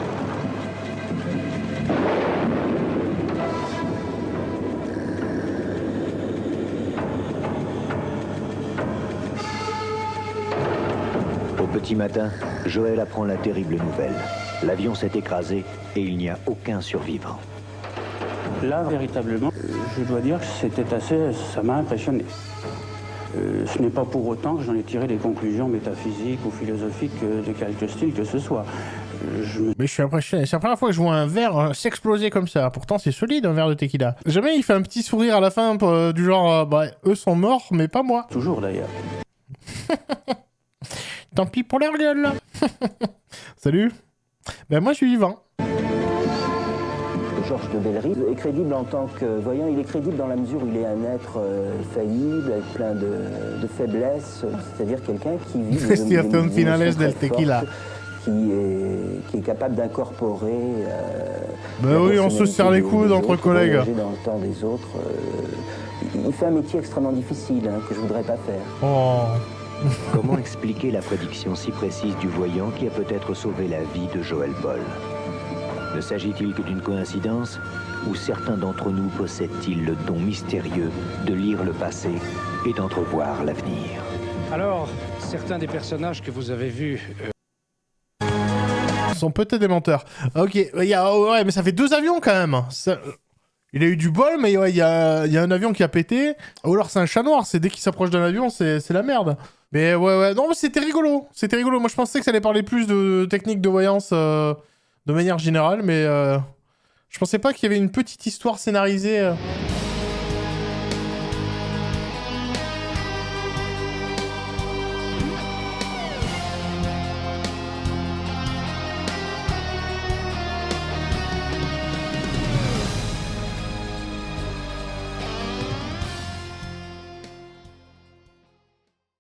Speaker 5: Au petit matin, Joël apprend la terrible nouvelle. L'avion s'est écrasé et il n'y a aucun survivant.
Speaker 18: Là, véritablement, je dois dire que c'était assez... ça m'a impressionné. Ce n'est pas pour autant que j'en ai tiré des conclusions métaphysiques ou philosophiques de quelque style que ce soit.
Speaker 3: Mais je suis impressionné. C'est la première fois que je vois un verre s'exploser comme ça. Pourtant, c'est solide, un verre de tequila. Jamais il fait un petit sourire à la fin, du genre, bah, eux sont morts, mais pas moi.
Speaker 18: Toujours, d'ailleurs.
Speaker 3: Tant pis pour leur gueule. Salut. Ben moi, je suis vivant.
Speaker 15: Georges de Bellerive est crédible en tant que voyant. Il est crédible dans la mesure où il est un être faillible, avec plein de faiblesses. C'est-à-dire quelqu'un qui vit des émotions très fortes, qui est capable d'incorporer.
Speaker 3: Ben oui, on se serre les coudes entre collègues.
Speaker 15: Dans le temps des autres. Il fait un métier extrêmement difficile que je voudrais pas faire.
Speaker 3: Oh.
Speaker 5: Comment expliquer la prédiction si précise du voyant qui a peut-être sauvé la vie de Joël Paul? Ne s'agit-il que d'une coïncidence ou certains d'entre nous possèdent-ils le don mystérieux de lire le passé et d'entrevoir l'avenir?
Speaker 1: Alors, certains des personnages que vous avez vus...
Speaker 3: sont peut-être des menteurs. Ok, ouais, mais ça fait 2 avions quand même. Ça... Il a eu du bol, mais ouais, il y a un avion qui a pété. Ou alors c'est un chat noir, c'est dès qu'il s'approche d'un avion, c'est la merde. Mais ouais, non, mais c'était rigolo. C'était rigolo. Moi, je pensais que ça allait parler plus de techniques de voyance de manière générale, mais je pensais pas qu'il y avait une petite histoire scénarisée.